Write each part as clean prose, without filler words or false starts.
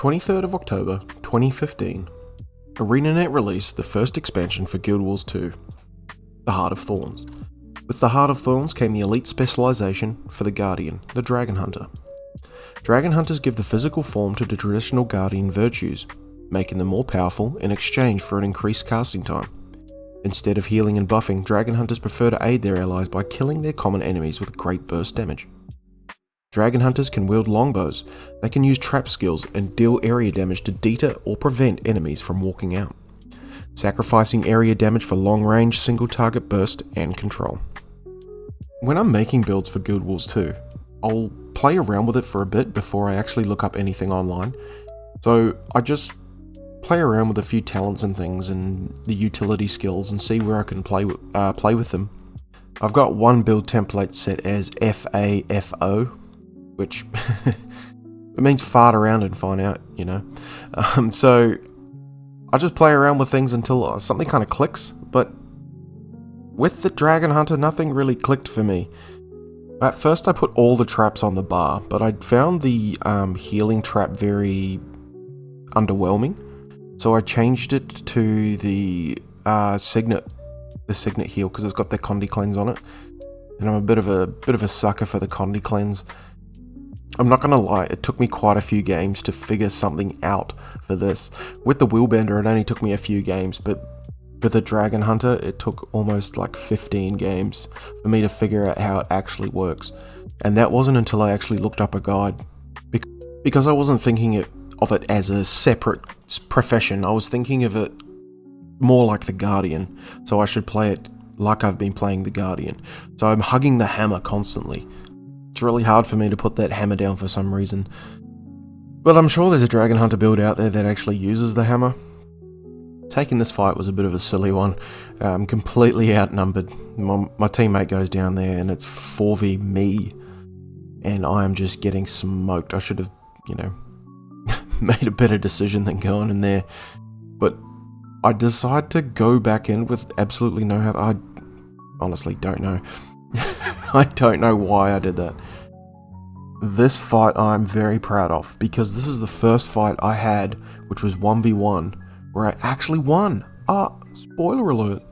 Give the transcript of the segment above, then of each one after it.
23rd of October 2015, ArenaNet released the first expansion for Guild Wars 2, the Heart of Thorns. With the Heart of Thorns came the elite specialization for the Guardian, the Dragon Hunter. Dragon Hunters give the physical form to the traditional Guardian virtues, making them more powerful in exchange for an increased casting time. Instead of healing and buffing, Dragon Hunters prefer to aid their allies by killing their common enemies with great burst damage. Dragon Hunters can wield longbows, they can use trap skills and deal area damage to deter or prevent enemies from walking out, sacrificing area damage for long range, single target burst and control. When I'm making builds for Guild Wars 2, I'll play around with it for a bit before I actually look up anything online, so I just play around with a few talents and things and the utility skills and see where I can play with them. I've got one build template set as FAFO, which it means fart around and find out, you know. So I just play around with things until something kind of clicks, but with the Dragon Hunter, nothing really clicked for me. At first I put all the traps on the bar, but I found the healing trap very underwhelming, so I changed it to the Signet heal, because it's got the Condi Cleanse on it, and I'm a bit of a sucker for the Condi Cleanse. I'm not gonna lie, it took me quite a few games to figure something out for this. With the Wheelbender, it only took me a few games, but for the Dragon Hunter, it took almost like 15 games for me to figure out how it actually works. And that wasn't until I actually looked up a guide. Because I wasn't thinking of it as a separate profession, I was thinking of it more like the Guardian, so I should play it like I've been playing the Guardian. So I'm hugging the hammer constantly. It's really hard for me to put that hammer down for some reason. But I'm sure there's a Dragon Hunter build out there that actually uses the hammer. Taking this fight was a bit of a silly one. I'm completely outnumbered. My teammate goes down there and it's 4v me. And I am just getting smoked. I should have, made a better decision than going in there. But I decide to go back in with absolutely no help. I honestly don't know. I don't know why I did that. This fight I'm very proud of, because this is the first fight I had, which was 1v1, where I actually won. Spoiler alert.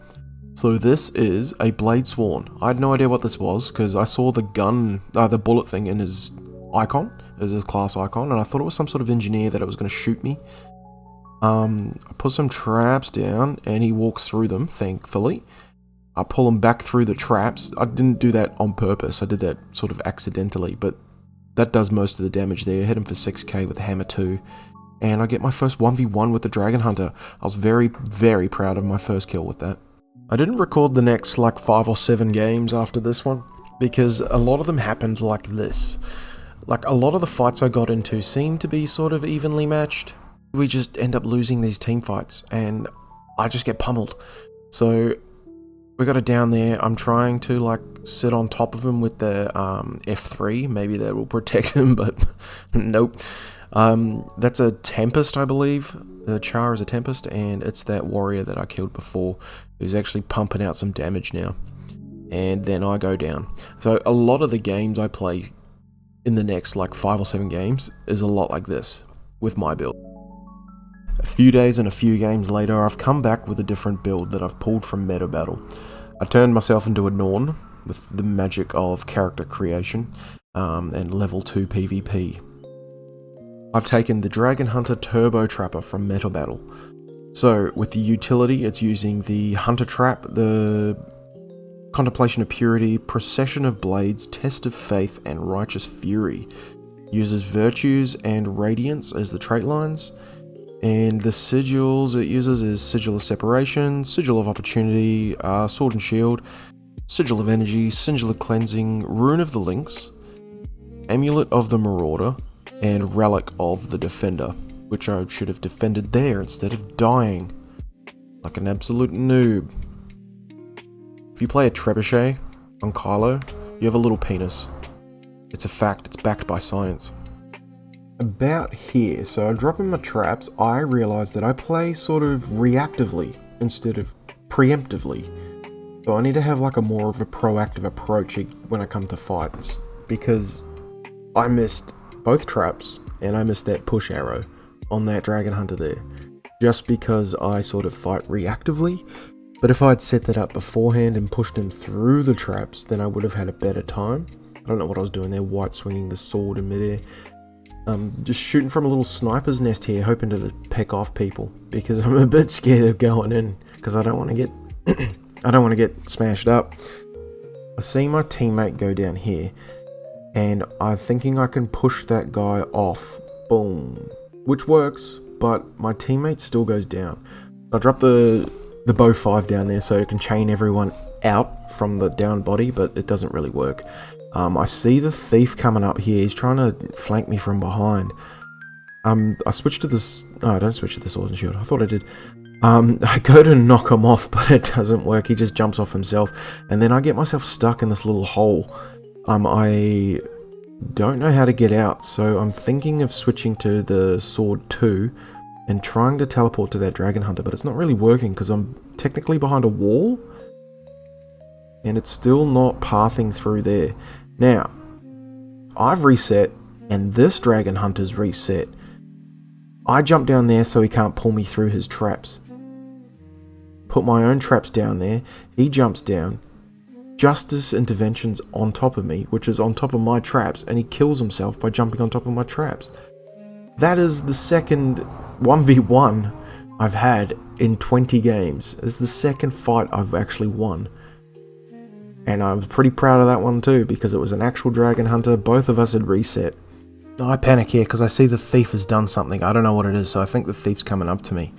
So this is a Blade Sworn. I had no idea what this was, because I saw the gun, the bullet thing in his icon, as his class icon, and I thought it was some sort of engineer that it was going to shoot me. I put some traps down, and he walks through them, thankfully. I pull him back through the traps. I didn't do that on purpose, I did that sort of accidentally, but that does most of the damage there. I hit him for 6k with the hammer 2, and I get my first 1v1 with the Dragon Hunter. I was very, very proud of my first kill with that. I didn't record the next 5 or 7 games after this one, because a lot of them happened like this. A lot of the fights I got into seemed to be sort of evenly matched. We just end up losing these team fights, and I just get pummeled. So we got it down there. I'm trying to sit on top of him with the F3. Maybe that will protect him, but nope. That's a Tempest, I believe. The Char is a Tempest, and it's that warrior that I killed before, who's actually pumping out some damage now. And then I go down. So a lot of the games I play in the next 5 or 7 games is a lot like this, with my build. A few days and a few games later, I've come back with a different build that I've pulled from Meta Battle. I turned myself into a Norn with the magic of character creation and level 2 PvP. I've taken the Dragon Hunter Turbo Trapper from Meta Battle. So with the utility, it's using the Hunter Trap, the Contemplation of Purity, Procession of Blades, Test of Faith, and Righteous Fury. Uses Virtues and Radiance as the trait lines. And the sigils it uses is Sigil of Separation, Sigil of Opportunity, Sword and Shield, Sigil of Energy, Sigil of Cleansing, Rune of the Lynx, Amulet of the Marauder, and Relic of the Defender, which I should have defended there instead of dying like an absolute noob. If you play a Trebuchet on Kylo, you have a little penis. It's a fact, it's backed by science. About here, so I'm dropping my traps, I realise that I play sort of reactively instead of preemptively. So I need to have a more of a proactive approach when I come to fights, because I missed both traps and I missed that push arrow on that Dragon Hunter there, just because I sort of fight reactively. But if I'd set that up beforehand and pushed him through the traps, then I would have had a better time. I don't know what I was doing there, white swinging the sword in midair. Just shooting from a little sniper's nest here, hoping to peck off people, because I'm a bit scared of going in, because I don't want to get I don't want to get smashed up. I see my teammate go down here, and I'm thinking I can push that guy off. Boom. Which works, but my teammate still goes down. I drop the bow 5 down there so it can chain everyone out from the down body, but it doesn't really work. I see the thief coming up here. He's trying to flank me from behind. I switch to this... Oh, I don't switch to the sword and shield. I thought I did. I go to knock him off, but it doesn't work. He just jumps off himself. And then I get myself stuck in this little hole. I don't know how to get out, so I'm thinking of switching to the sword 2 and trying to teleport to that Dragon Hunter, but it's not really working because I'm technically behind a wall. And it's still not pathing through there. Now, I've reset, and this Dragon Hunter's reset. I jump down there so he can't pull me through his traps. Put my own traps down there. He jumps down. Justice intervention's on top of me, which is on top of my traps, and he kills himself by jumping on top of my traps. That is the second 1v1 I've had in 20 games. It's the second fight I've actually won. And I was pretty proud of that one too, because it was an actual Dragon Hunter. Both of us had reset. I panic here because I see the thief has done something. I don't know what it is, so I think the thief's coming up to me.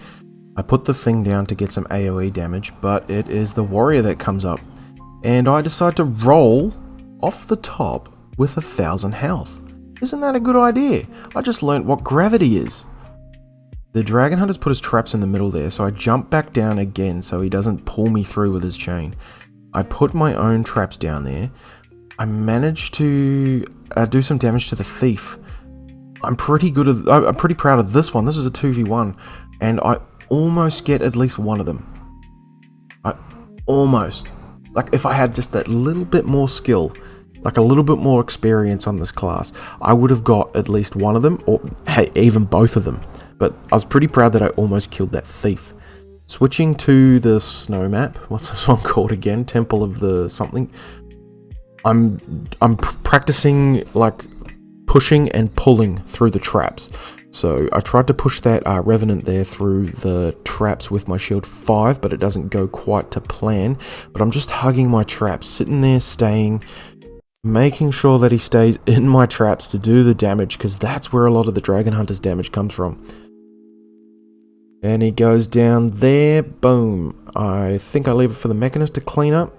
I put the thing down to get some AoE damage, but it is the warrior that comes up. And I decide to roll off the top with 1,000 health. Isn't that a good idea? I just learnt what gravity is. The Dragon Hunter's put his traps in the middle there, so I jump back down again so he doesn't pull me through with his chain. I put my own traps down there. I managed to do some damage to the thief. I'm pretty proud of this one. This is a 2v1, and I almost get at least one of them. Almost. Like, if I had just that little bit more skill, like a little bit more experience on this class, I would have got at least one of them, or hey, even both of them. But I was pretty proud that I almost killed that thief. Switching to the snow map. What's this one called again? Temple of the something. I'm practicing like pushing and pulling through the traps. So I tried to push that Revenant there through the traps with my shield 5, but it doesn't go quite to plan. But I'm just hugging my traps, sitting there, staying, making sure that he stays in my traps to do the damage, because that's where a lot of the Dragon Hunter's damage comes from. And he goes down there, boom. I think I leave it for the Mechanist to clean up.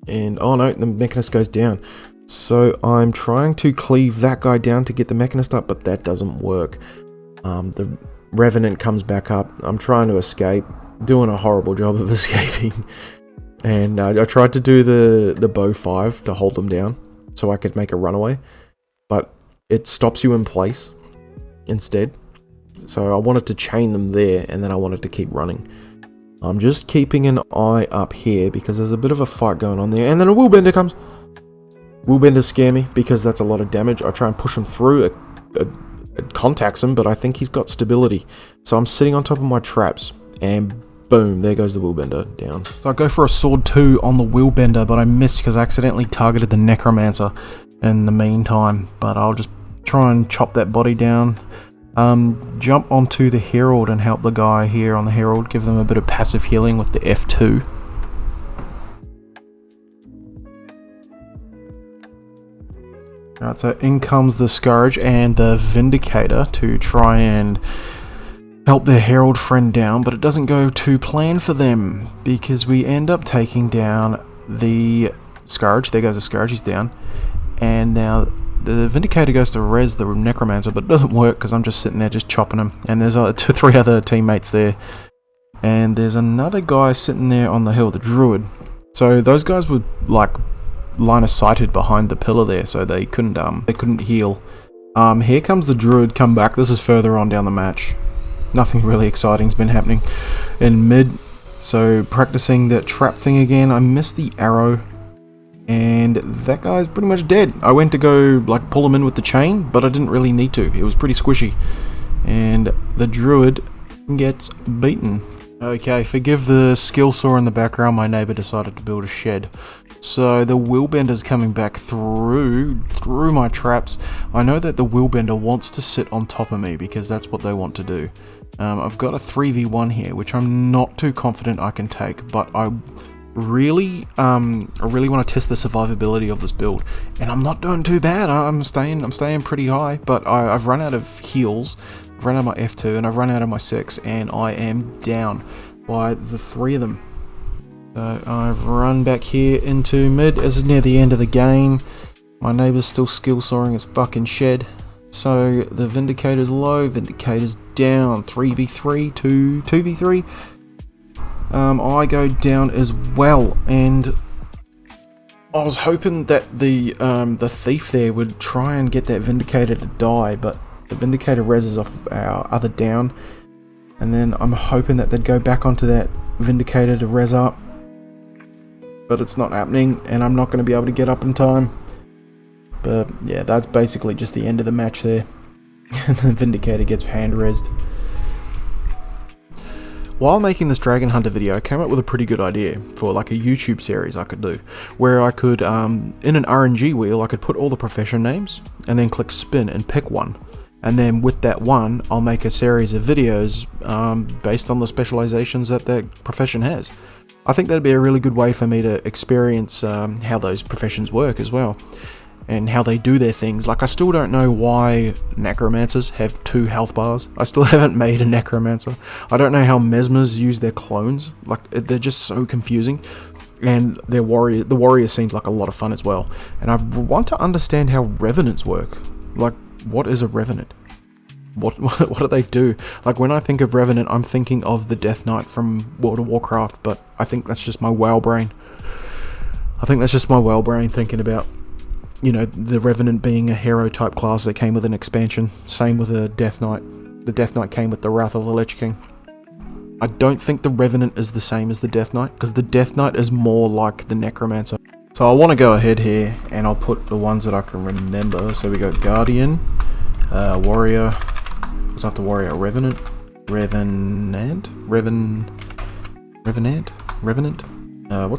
And, oh no, the Mechanist goes down. So I'm trying to cleave that guy down to get the Mechanist up, but that doesn't work. The Revenant comes back up. I'm trying to escape, doing a horrible job of escaping. And I tried to do the bow 5 to hold them down so I could make a runaway. But it stops you in place instead. So I wanted to chain them there, and then I wanted to keep running. I'm just keeping an eye up here because there's a bit of a fight going on there. And then a Willbender comes. Willbender scare me because that's a lot of damage. I try and push him through. It contacts him, but I think he's got stability. So I'm sitting on top of my traps, and boom, there goes the Willbender down. So I go for a sword 2 on the Willbender, but I missed because I accidentally targeted the Necromancer in the meantime. But I'll just try and chop that body down. Jump onto the Herald and help the guy here on the Herald, give them a bit of passive healing with the F2. Alright, so in comes the Scourge and the Vindicator to try and help their Herald friend down, but it doesn't go to plan for them because we end up taking down the Scourge. There goes the Scourge, he's down. And now the Vindicator goes to res the Necromancer, but it doesn't work because I'm just sitting there just chopping him. And there's 3 other teammates there. And there's another guy sitting there on the hill, the Druid. So those guys were like line of sighted behind the pillar there, so they couldn't heal. Here comes the Druid come back. This is further on down the match. Nothing really exciting's been happening in mid. So practicing that trap thing again. I missed the arrow. And that guy's pretty much dead. I went to go like pull him in with the chain, but I didn't really need to. It was pretty squishy. And the druid gets beaten. Okay, forgive the skill saw in the background. My neighbour decided to build a shed. So the wheelbender's coming back through my traps. I know that the wheelbender wants to sit on top of me because that's what they want to do. I've got a 3v1 here, which I'm not too confident I can take, but I really want to test the survivability of this build, and I'm not doing too bad. I'm staying pretty high, but I've run out of heals, I've run out of my F2, and I've run out of my 6, and I am down by the 3 of them. So I've run back here into mid. This is near the end of the game. My neighbour's still skill sawing his fucking shed. So the Vindicator's low, Vindicator's down, 3v3 to 2v3. I go down as well, and I was hoping that the thief there would try and get that Vindicator to die, but the Vindicator reses off our other down, and then I'm hoping that they'd go back onto that Vindicator to res up, but it's not happening, and I'm not going to be able to get up in time. But yeah, that's basically just the end of the match there. The Vindicator gets hand-resed. While making this Dragon Hunter video, I came up with a pretty good idea for like a YouTube series I could do, where I could, in an RNG wheel, I could put all the profession names, and then click spin and pick one. And then with that one, I'll make a series of videos based on the specializations that the profession has. I think that'd be a really good way for me to experience how those professions work as well, and how they do their things. Like, I still don't know why necromancers have 2 health bars. I still haven't made a necromancer. I don't know how mesmers use their clones. Like, they're just so confusing. And the warrior seems like a lot of fun as well. And I want to understand how revenants work. Like, what is a revenant? What do they do? Like, when I think of revenant, I'm thinking of the Death Knight from World of Warcraft, but I think that's just my WoW brain. Thinking about, you know, the Revenant being a hero type class that came with an expansion. Same with the Death Knight. The Death Knight came with the Wrath of the Lich King. I don't think the Revenant is the same as the Death Knight, because the Death Knight is more like the Necromancer. So I want to go ahead here, and I'll put the ones that I can remember. So we got Guardian, Warrior, what's after Warrior? Revenant? What's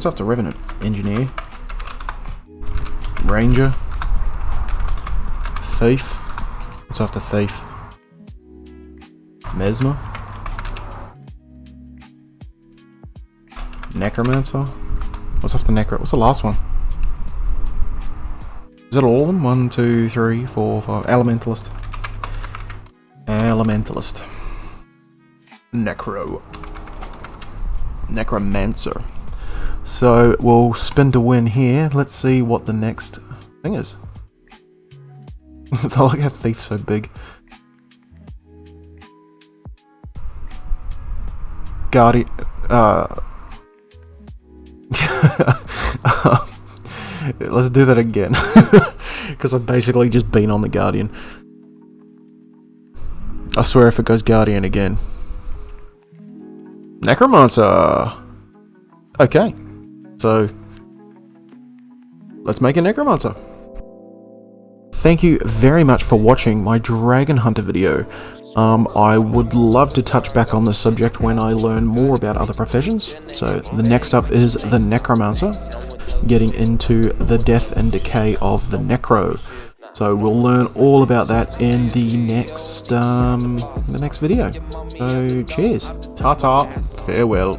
after Revenant? Engineer. Ranger, Thief, what's after Thief? Mesmer, Necromancer, what's after what's the last one? Is it all of them? 1, 2, 3, 4, 5, Elementalist, Necromancer. So we'll spin to win here. Let's see what the next thing is. I like how Thief's so big. Guardian. Let's do that again. Because I've basically just been on the Guardian. I swear if it goes Guardian again. Necromancer! Okay. So, let's make a necromancer. Thank you very much for watching my Dragon Hunter video. I would love to touch back on this subject when I learn more about other professions. So the next up is the Necromancer, getting into the death and decay of the Necro. So we'll learn all about that in the next video. So cheers, ta-ta, farewell.